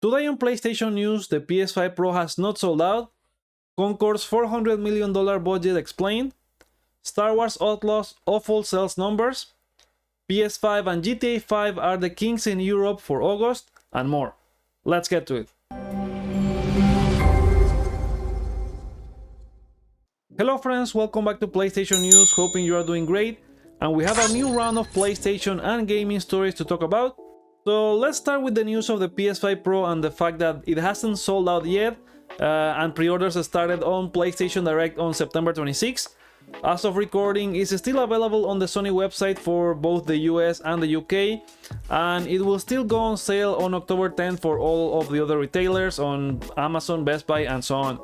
Today on PlayStation News, the PS5 Pro has not sold out, Concord's $400 million budget explained, Star Wars Outlaws awful sales numbers, PS5 and GTA 5 are the kings in Europe for August, and more. Let's get to it. Hello friends, welcome back to PlayStation News, hoping you are doing great, and we have a new round of PlayStation and gaming stories to talk about. So let's start with the news of the PS5 Pro and the fact that it hasn't sold out yet, and pre-orders started on PlayStation Direct on September 26. As of recording, it's still available on the Sony website for both the US and the UK, and it will still go on sale on October 10th for all of the other retailers on Amazon, Best Buy, and so on.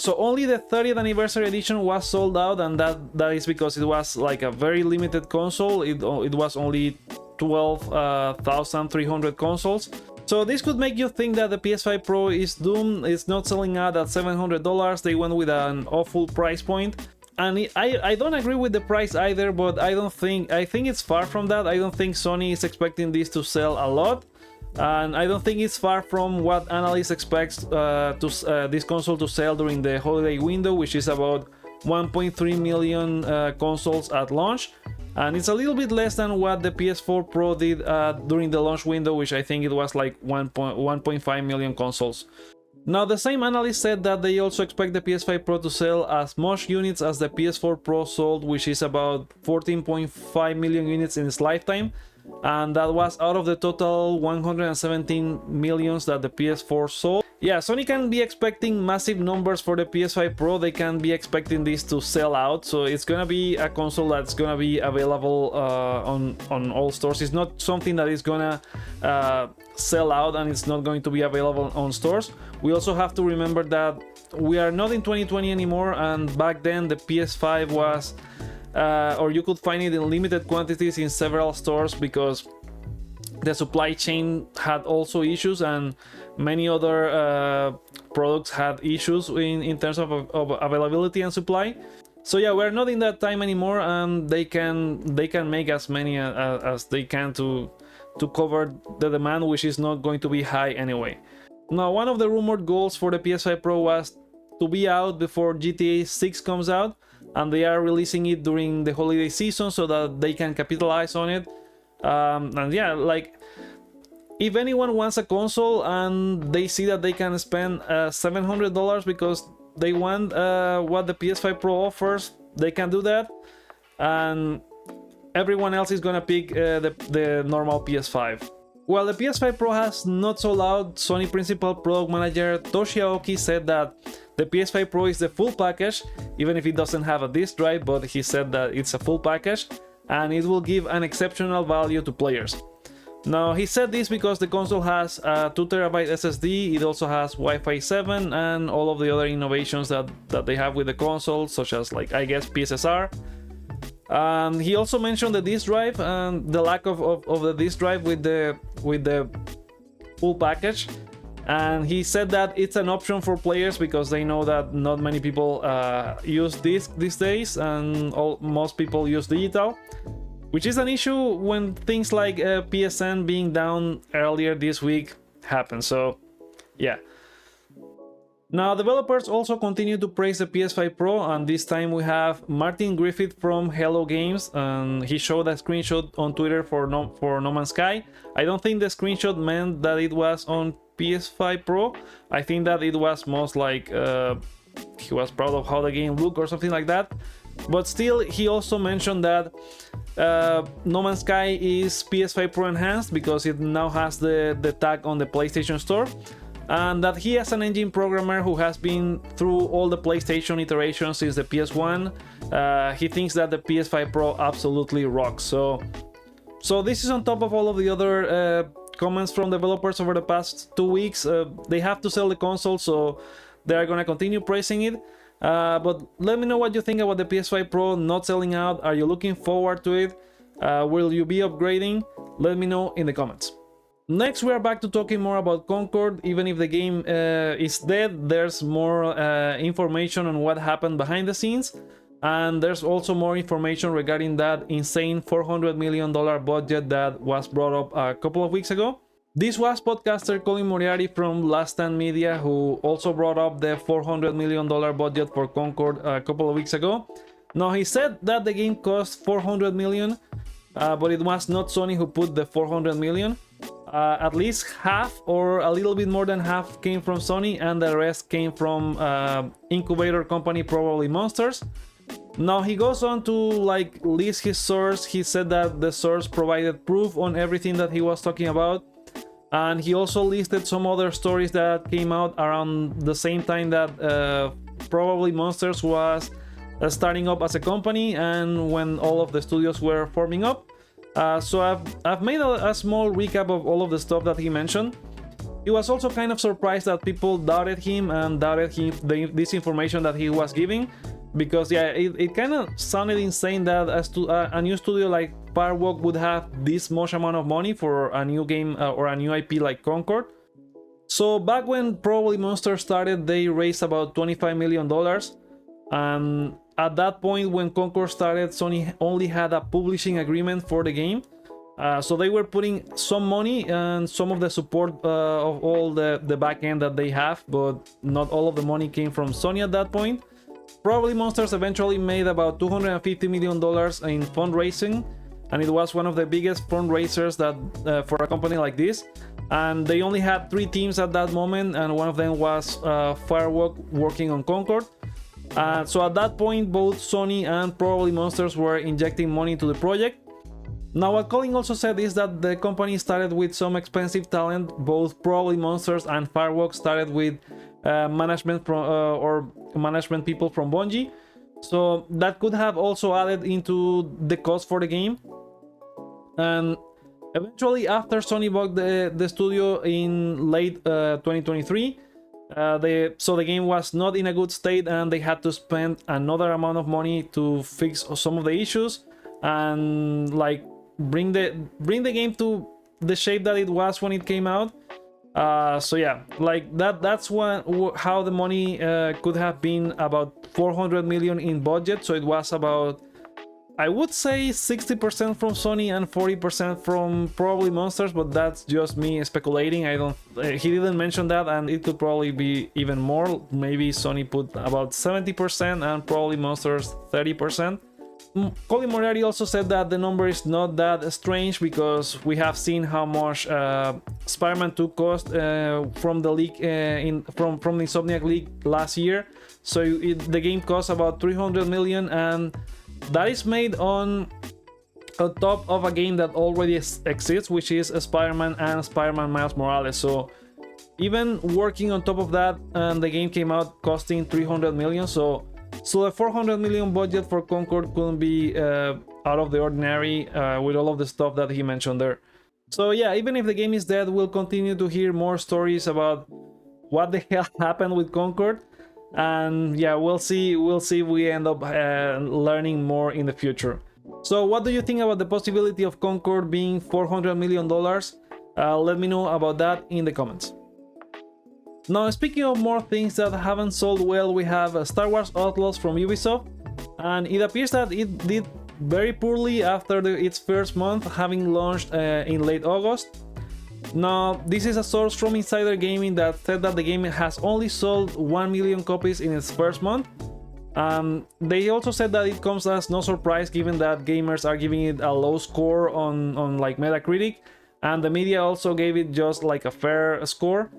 So only the 30th anniversary edition was sold out, and that is because it was like a very limited console. It was only 12,300 consoles. So this could make you think that the PS5 Pro is doomed. It's not selling out at $700. They went with an awful price point. And I don't agree with the price either, but I think it's far from that. I don't think Sony is expecting this to sell a lot. And I don't think it's far from what analysts expect this console to sell during the holiday window, which is about 1.3 million consoles at launch. And it's a little bit less than what the PS4 Pro did during the launch window, which I think it was like 1.5 million consoles. Now, the same analyst said that they also expect the PS5 Pro to sell as much units as the PS4 Pro sold, which is about 14.5 million units in its lifetime. And that was out of the total 117 millions that the PS4 sold. Yeah, Sony can be expecting massive numbers for the PS5 Pro. They can be expecting this to sell out, so it's gonna be a console that's gonna be available on all stores. It's not something that is gonna sell out and it's not going to be available on stores. We also have to remember that we are not in 2020 anymore, and back then the PS5 was or you could find it in limited quantities in several stores because the supply chain had also issues, and many other products had issues in terms of availability and supply. So yeah, we're not in that time anymore, and they can make as many as they can to cover the demand, which is not going to be high anyway. Now, one of the rumored goals for the PS5 Pro was to be out before GTA 6 comes out, and they are releasing it during the holiday season so that they can capitalize on it. And yeah, like, if anyone wants a console and they see that they can spend $700 because they want what the PS5 Pro offers, they can do that, and everyone else is gonna pick the normal PS5. While the PS5 Pro has not sold out, Sony principal product manager Toshi Aoki said that the PS5 Pro is the full package, even if it doesn't have a disk drive, but he said that it's a full package and it will give an exceptional value to players. Now, he said this because the console has a 2TB SSD, it also has Wi-Fi 7 and all of the other innovations that they have with the console, such as, like, I guess, PSSR. He also mentioned the disk drive and the lack of the disk drive with the full package. And he said that it's an option for players because they know that not many people use disc these days, and most people use digital, which is an issue when things like PSN being down earlier this week happen. So yeah. Now, developers also continue to praise the PS5 Pro, and this time we have Martin Griffith from Hello Games, and he showed a screenshot on Twitter for No Man's Sky. I don't think the screenshot meant that it was on PS5 Pro. I think that it was most like he was proud of how the game looked or something like that. But still, he also mentioned that No Man's Sky is PS5 Pro enhanced because it now has the tag on the PlayStation Store, and that he, as an engine programmer who has been through all the PlayStation iterations since the PS1, he thinks that the PS5 Pro absolutely rocks. So this is on top of all of the other comments from developers over the past 2 weeks. They have to sell the console, so they are gonna continue praising it. But let me know what you think about the PS5 Pro not selling out. Are you looking forward to it? Will you be upgrading? Let me know in the comments. Next, we are back to talking more about Concord. Even if the game is dead, there's more information on what happened behind the scenes. And there's also more information regarding that insane $400 million budget that was brought up a couple of weeks ago. This was podcaster Colin Moriarty from Last Stand Media, who also brought up the $400 million budget for Concord a couple of weeks ago. Now, he said that the game cost $400 million, but it was not Sony who put the $400 million. At least half or a little bit more than half came from Sony, and the rest came from incubator company, probably Monsters. Now, he goes on to like list his source. He said that the source provided proof on everything that he was talking about, and he also listed some other stories that came out around the same time that probably Monsters was starting up as a company and when all of the studios were forming up. So I've made a small recap of all of the stuff that he mentioned. He was also kind of surprised that people doubted him and doubted this information that he was giving, because yeah, it kind of sounded insane that a new studio like Firewalk would have this much amount of money for a new game or a new IP like Concord. So back when probably Monster started, they raised about $25 million, and at that point when Concord started, Sony only had a publishing agreement for the game. So they were putting some money and some of the support of all the back end that they have, but not all of the money came from Sony at that point. Probably Monsters eventually made about $250 million in fundraising, and it was one of the biggest fundraisers that for a company like this. And they only had 3 teams at that moment, and one of them was Firewalk working on Concord. So at that point, both Sony and probably Monsters were injecting money into the project. Now, what Colin also said is that the company started with some expensive talent. Both probably Monsters and Firewalk started with management from or management people from Bungie, so that could have also added into the cost for the game. And eventually, after Sony bought the studio in late 2023, so the game was not in a good state, and they had to spend another amount of money to fix some of the issues and like bring the game to the shape that it was when it came out. So yeah, like that's how the money could have been about $400 million in budget. So it was about, I would say, 60% from Sony and 40% from probably Monsters, but that's just me speculating. He didn't mention that, and it could probably be even more. Maybe Sony put about 70% and probably Monsters 30%. Colin Moriarty also said that the number is not that strange, because we have seen how much Spider-Man 2 cost from the leak from the Insomniac leak last year. So the game costs about $300 million, and that is made on top of a game that already exists, which is Spider-Man and Spider-Man Miles Morales. So even working on top of that, and the game came out costing $300 million. So the $400 million budget for Concord couldn't be out of the ordinary with all of the stuff that he mentioned there. So yeah, even if the game is dead, we'll continue to hear more stories about what the hell happened with Concord. And yeah, we'll see if we end up learning more in the future. So what do you think about the possibility of Concord being $400 million? Let me know about that in the comments. Now, speaking of more things that haven't sold well, we have Star Wars Outlaws from Ubisoft, and it appears that it did very poorly after its first month, having launched in late August. Now, this is a source from Insider Gaming that said that the game has only sold 1 million copies in its first month. They also said that it comes as no surprise, given that gamers are giving it a low score on like Metacritic, and the media also gave it just like a fair score.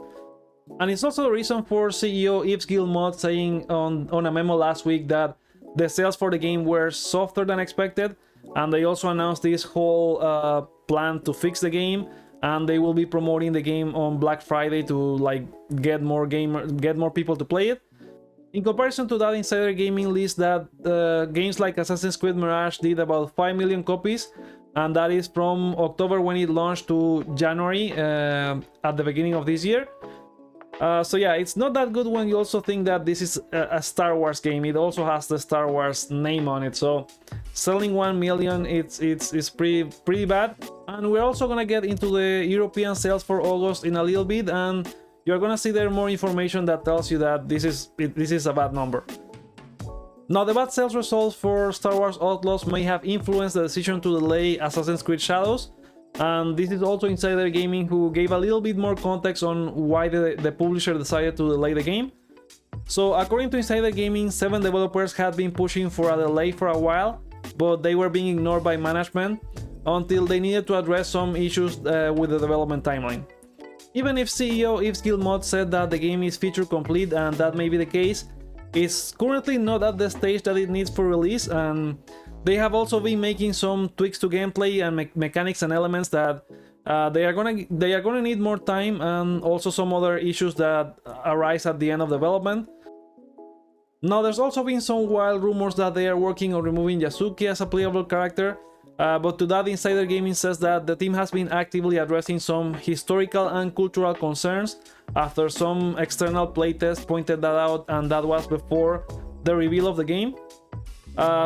And it's also the reason for CEO Yves Guillemot saying on a memo last week that the sales for the game were softer than expected, and they also announced this whole plan to fix the game, and they will be promoting the game on Black Friday to like get more people to play it. In comparison to that, Insider Gaming lists that games like Assassin's Creed Mirage did about 5 million copies, and that is from October when it launched to January at the beginning of this year. So yeah, it's not that good when you also think that this is a Star Wars game. It also has the Star Wars name on it, so selling 1 million, it's pretty bad. And we're also gonna get into the European sales for August in a little bit, and you're gonna see there more information that tells you that this is a bad number. Now, the bad sales results for Star Wars Outlaws may have influenced the decision to delay Assassin's Creed Shadows. And this is also Insider Gaming, who gave a little bit more context on why the publisher decided to delay the game. So according to Insider Gaming, 7 developers had been pushing for a delay for a while, but they were being ignored by management until they needed to address some issues with the development timeline. Even if CEO Yves Guillemot said that the game is feature complete, and that may be the case, it's currently not at the stage that it needs for release, and they have also been making some tweaks to gameplay and mechanics and elements that they are gonna need more time, and also some other issues that arise at the end of development. Now, there's also been some wild rumors that they are working on removing Yasuki as a playable character, but to that, Insider Gaming says that the team has been actively addressing some historical and cultural concerns after some external playtests pointed that out, and that was before the reveal of the game.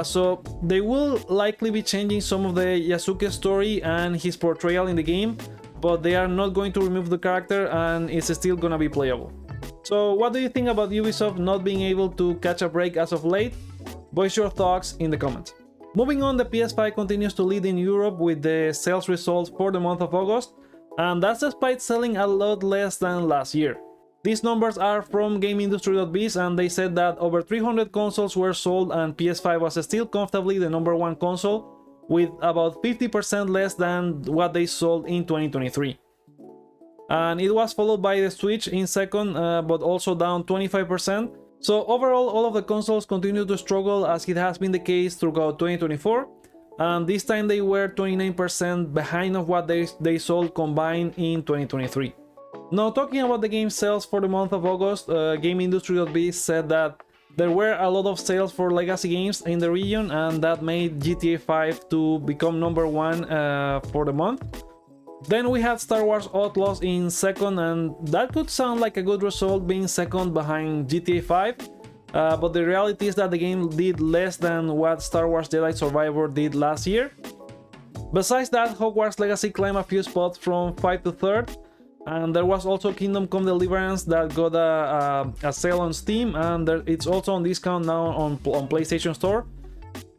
So they will likely be changing some of the Yasuke story and his portrayal in the game, but they are not going to remove the character, and it's still gonna be playable. So what do you think about Ubisoft not being able to catch a break as of late? Voice your thoughts in the comments. Moving on, the PS5 continues to lead in Europe with the sales results for the month of August, and that's despite selling a lot less than last year. These numbers are from GameIndustry.biz, and they said that over 300 consoles were sold, and PS5 was still comfortably the #1 console, with about 50% less than what they sold in 2023. And it was followed by the Switch in second, but also down 25%. So overall, all of the consoles continue to struggle, as it has been the case throughout 2024, and this time they were 29% behind of what they sold combined in 2023. Now, talking about the game sales for the month of August, GameIndustry.biz said that there were a lot of sales for legacy games in the region, and that made GTA 5 to become #1 for the month. Then we had Star Wars Outlaws in second, and that could sound like a good result, being second behind GTA 5, but the reality is that the game did less than what Star Wars Jedi Survivor did last year. Besides that, Hogwarts Legacy climbed a few spots from 5 to 3rd, and there was also Kingdom Come Deliverance that got a sale on Steam, and it's also on discount now on PlayStation Store.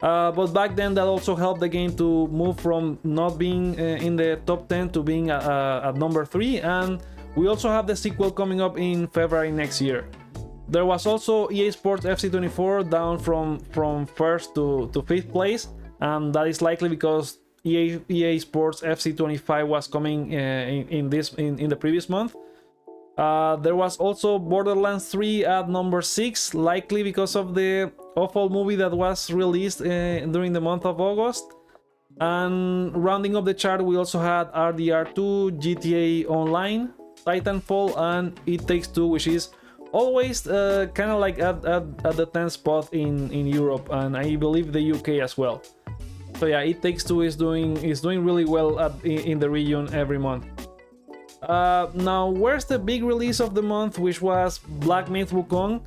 But back then, that also helped the game to move from not being in the top 10 to being at number 3, and we also have the sequel coming up in February next year. There was also EA Sports FC24 down from 1st to 5th place, and that is likely because EA Sports FC25 was coming in the previous month. There was also Borderlands 3 at number 6, likely because of the awful movie that was released during the month of August. And rounding up the chart, we also had RDR2, GTA Online, Titanfall, and It Takes Two, which is always kind of like at the 10th spot in Europe, and I believe the UK as well. So yeah, It Takes Two is doing really well in the region every month. Now, where's the big release of the month, which was Black Myth Wukong?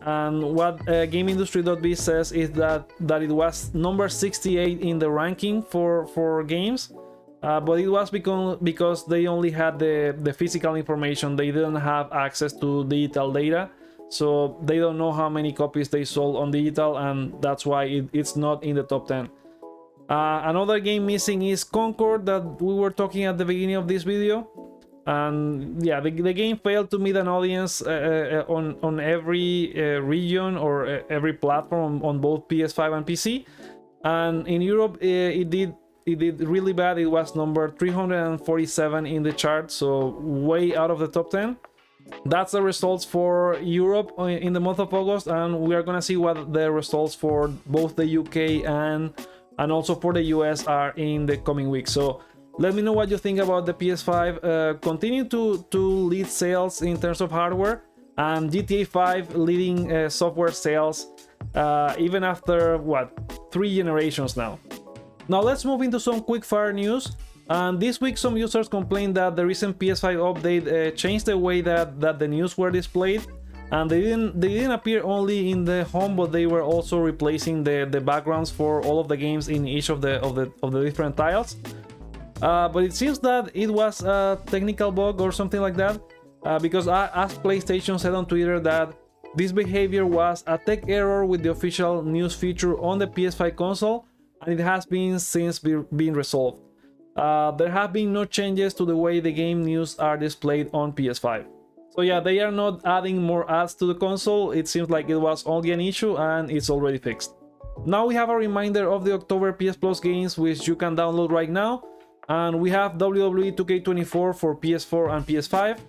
And what GameIndustry.biz says is that it was number 68 in the ranking for games, but it was because they only had the physical information. They didn't have access to digital data, so they don't know how many copies they sold on digital, and that's why it's not in the top 10. Another game missing is Concord, that we were talking at the beginning of this video. And yeah, the game failed to meet an audience on every region or every platform on both PS5 and PC. And in Europe, it did really bad. It was number 347 in the chart, so way out of the top 10. That's the results for Europe in the month of August, and we are gonna see what the results for both the UK and also for the US are in the coming weeks. So let me know what you think about the PS5. Continue to lead sales in terms of hardware, and GTA 5 leading software sales even after 3 generations now. Now let's move into some quickfire news. And this week, some users complained that the recent PS5 update changed the way that the news were displayed, and they didn't appear only in the home, but they were also replacing the backgrounds for all of the games in each of the different tiles. But it seems that it was a technical bug or something like that, because as PlayStation said on Twitter that this behavior was a tech error with the official news feature on the PS5 console, and it has been since been resolved. There have been no changes to the way the game news are displayed on PS5. So yeah, they are not adding more ads to the console. It seems like it was only an issue and it's already fixed. Now we have a reminder of the October PS Plus games which you can download right now. And we have WWE 2K24 for PS4 and PS5,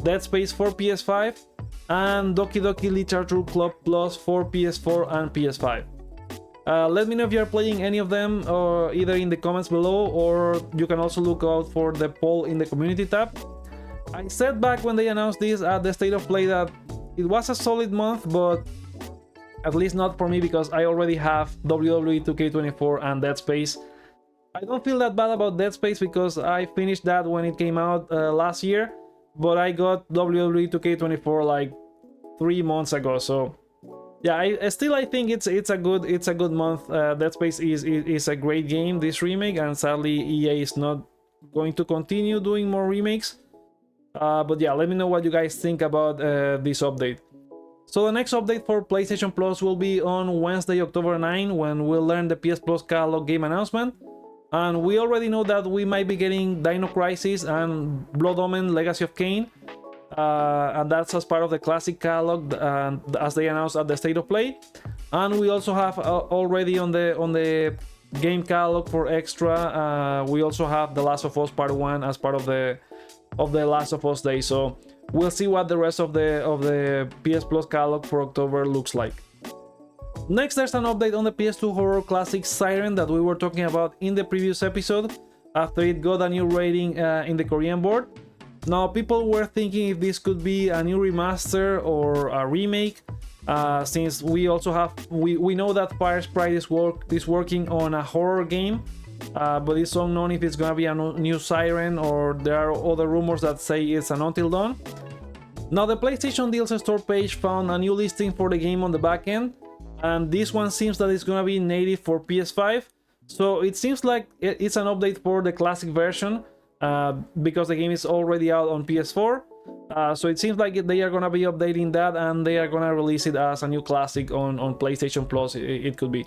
Dead Space for PS5, and Doki Doki Literature Club Plus for PS4 and PS5. Let me know if you are playing any of them, or either in the comments below, or you can also look out for the poll in the community tab. I said back when they announced this at the State of Play that it was a solid month, but at least not for me because I already have WWE 2K24 and Dead Space. I don't feel that bad about Dead Space because I finished that when it came out last year, but I got WWE 2K24 like 3 months ago, so yeah, I think it's a good month. Dead Space is a great game, this remake, and sadly EA is not going to continue doing more remakes. But yeah, let me know what you guys think about this update. So the next update for PlayStation Plus will be on Wednesday, October 9, when we'll learn the PS Plus catalog game announcement. And we already know that we might be getting Dino Crisis and Blood Omen Legacy of Kain. And that's as part of the classic catalog, as they announced at the State of Play. And we also have already on the game catalog for extra, we also have The Last of Us Part 1 as part of the Last of Us Day. So we'll see what the rest of the PS Plus catalog for October looks like. Next, there's an update on the PS2 horror classic Siren that we were talking about in the previous episode, after it got a new rating in the Korean board. Now, people were thinking if this could be a new remaster or a remake, since we also have we know that Fire Sprite is working on a horror game, but it's unknown if it's gonna be a new Siren, or there are other rumors that say it's an Until Dawn. Now, the PlayStation Deals store page found a new listing for the game on the back end, and this one seems that it's gonna be native for PS5. So it seems like it's an update for the classic version, because the game is already out on PS4. So it seems like they are gonna be updating that, and they are gonna release it as a new classic on PlayStation Plus. It could be.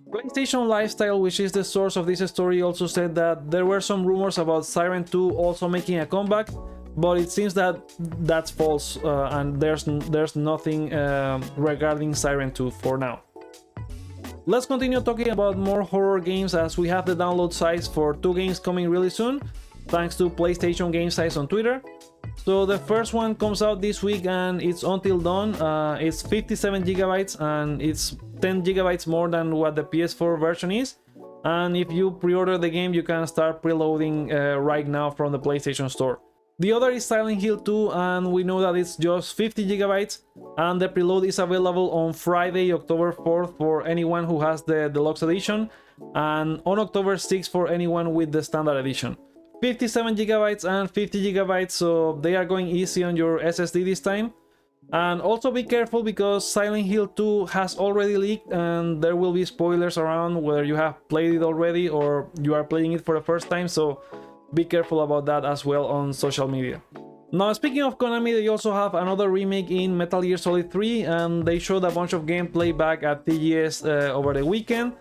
PlayStation Lifestyle, which is the source of this story, also said that there were some rumors about Siren 2 also making a comeback, but it seems that that's false, and there's nothing regarding Siren 2 for now. Let's continue talking about more horror games, as we have the download size for 2 games coming really soon, thanks to PlayStation Game Size on Twitter. So the first one comes out this week, and it's Until Dawn. It's 57 gigabytes, and it's 10 gigabytes more than what the PS4 version is. And if you pre-order the game, you can start preloading right now from the PlayStation Store. The other is Silent Hill 2, and we know that it's just 50 gigabytes, and the preload is available on Friday, October 4th for anyone who has the Deluxe Edition, and on October 6th for anyone with the Standard Edition. 57 gigabytes and 50 gigabytes, so they are going easy on your SSD this time. And also be careful, because Silent Hill 2 has already leaked, and there will be spoilers around whether you have played it already or you are playing it for the first time, so be careful about that as well on social media. Now, speaking of Konami, they also have another remake in Metal Gear Solid 3, and they showed a bunch of gameplay back at TGS over the weekend.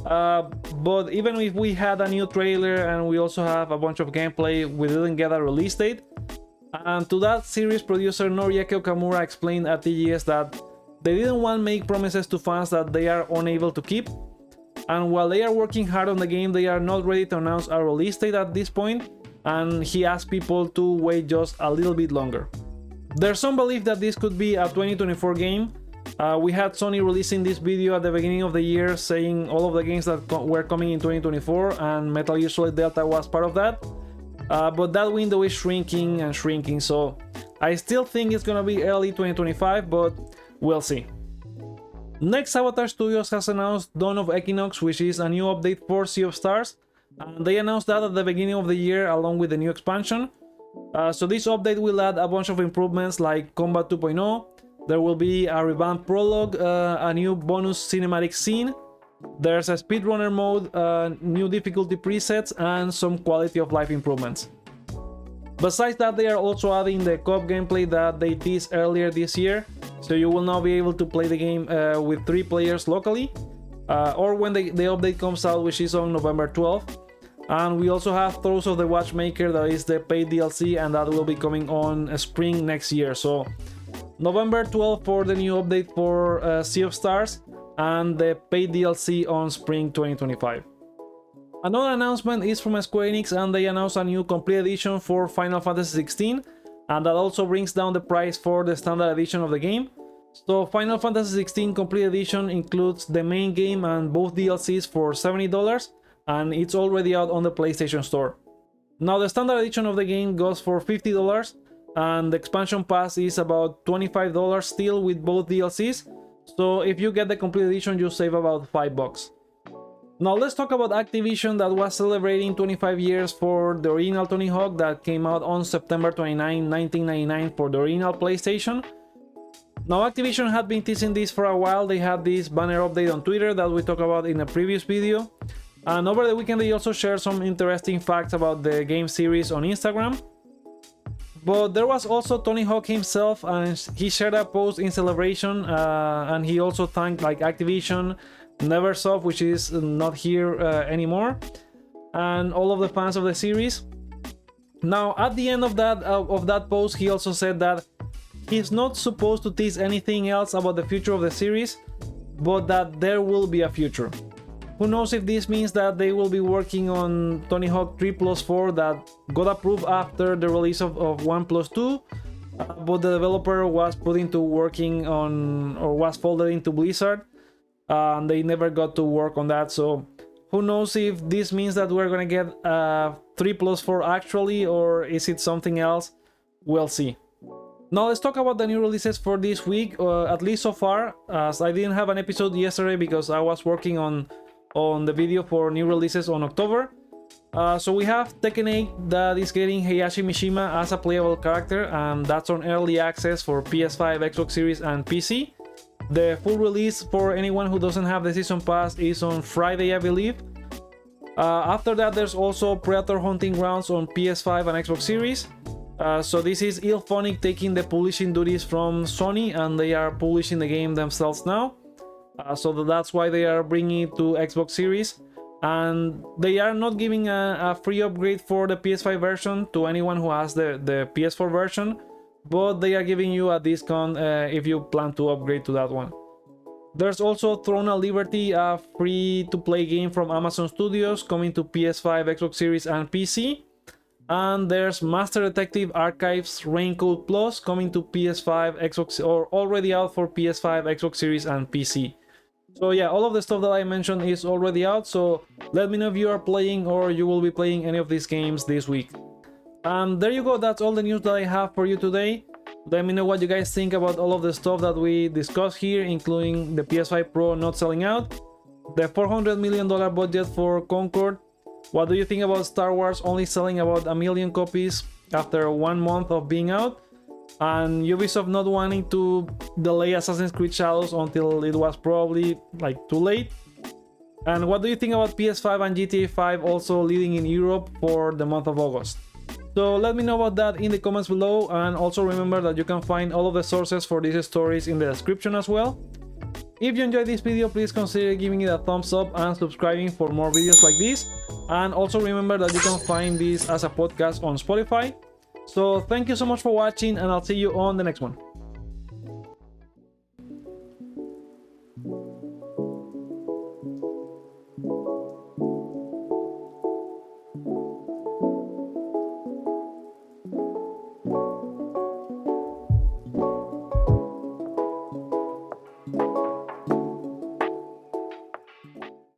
But even if we had a new trailer and we also have a bunch of gameplay, we didn't get a release date. And to that, series producer Noriaki Okamura explained at TGS that they didn't want to make promises to fans that they are unable to keep. And while they are working hard on the game, they are not ready to announce a release date at this point, and he asked people to wait just a little bit longer. There's some belief that this could be a 2024 game. We had Sony releasing this video at the beginning of the year saying all of the games that were coming in 2024, and Metal Gear Solid Delta was part of that. But that window is shrinking and shrinking, so I still think it's gonna be early 2025, but we'll see. Next, Sabotage Studios has announced Dawn of Equinox, which is a new update for Sea of Stars. And they announced that at the beginning of the year along with the new expansion. So this update will add a bunch of improvements like Combat 2.0. There will be a revamped prologue, a new bonus cinematic scene. There's a speedrunner mode, new difficulty presets, and some quality of life improvements. Besides that, they are also adding the co-op gameplay that they teased earlier this year, so you will now be able to play the game with 3 players locally, or when the update comes out, which is on November 12th. And we also have Throws of the Watchmaker, that is the paid DLC, and that will be coming on spring next year. So November 12th for the new update for Sea of Stars, and the paid DLC on spring 2025. Another announcement is from Square Enix, and they announced a new complete edition for Final Fantasy XVI, and that also brings down the price for the standard edition of the game. So Final Fantasy XVI complete edition includes the main game and both DLCs for $70, and it's already out on the PlayStation Store. Now the standard edition of the game goes for $50, and the expansion pass is about $25 still with both DLCs. So if you get the complete edition, you save about $5. Now let's talk about Activision, that was celebrating 25 years for the original Tony Hawk that came out on September 29, 1999 for the original PlayStation. Now Activision had been teasing this for a while. They had this banner update on Twitter that we talked about in a previous video. And over the weekend they also shared some interesting facts about the game series on Instagram. But there was also Tony Hawk himself, and he shared a post in celebration, and he also thanked Activision, Neversoft, which is not here anymore, and all of the fans of the series. Now at the end of that post, he also said that he's not supposed to tease anything else about the future of the series, but that there will be a future. Who knows if this means that they will be working on Tony Hawk 3+4 that got approved after the release of 1+2, but the developer was put into working on, or was folded into Blizzard, and they never got to work on that. So who knows if this means that we're gonna get 3+4 actually, or is it something else? We'll see. Now let's talk about the new releases for this week, at least so far, as I didn't have an episode yesterday because I was working on the video for new releases on October. So we have Tekken 8 that is getting Heihachi Mishima as a playable character, and that's on early access for PS5, Xbox Series and PC. The full release for anyone who doesn't have the season pass is on Friday, I believe. After that, there's also Predator Hunting Grounds on PS5 and Xbox Series. So this is Ilphonic taking the publishing duties from Sony, and they are publishing the game themselves now. So that's why they are bringing it to Xbox Series, and they are not giving a free upgrade for the PS5 version to anyone who has the PS4 version, but they are giving you a discount if you plan to upgrade to that one. There's also Throne of Liberty, a free-to-play game from Amazon Studios coming to PS5, Xbox Series and PC. And there's Master Detective Archives Raincoat Plus coming to PS5, Xbox, or already out for PS5, Xbox Series and PC. So yeah, all of the stuff that I mentioned is already out, so let me know if you are playing or you will be playing any of these games this week. And there you go, that's all the news that I have for you today. Let me know what you guys think about all of the stuff that we discussed here, including the PS5 Pro not selling out, the $400 million budget for Concord. What do you think about Star Wars only selling about 1 million copies after 1 month of being out? And Ubisoft not wanting to delay Assassin's Creed Shadows until it was probably too late? And what do you think about PS5 and GTA 5 also leading in Europe for the month of August? So let me know about that in the comments below, and also remember that you can find all of the sources for these stories in the description as well. If you enjoyed this video, please consider giving it a thumbs up and subscribing for more videos like this. And also remember that you can find this as a podcast on Spotify. So thank you so much for watching, and I'll see you on the next one.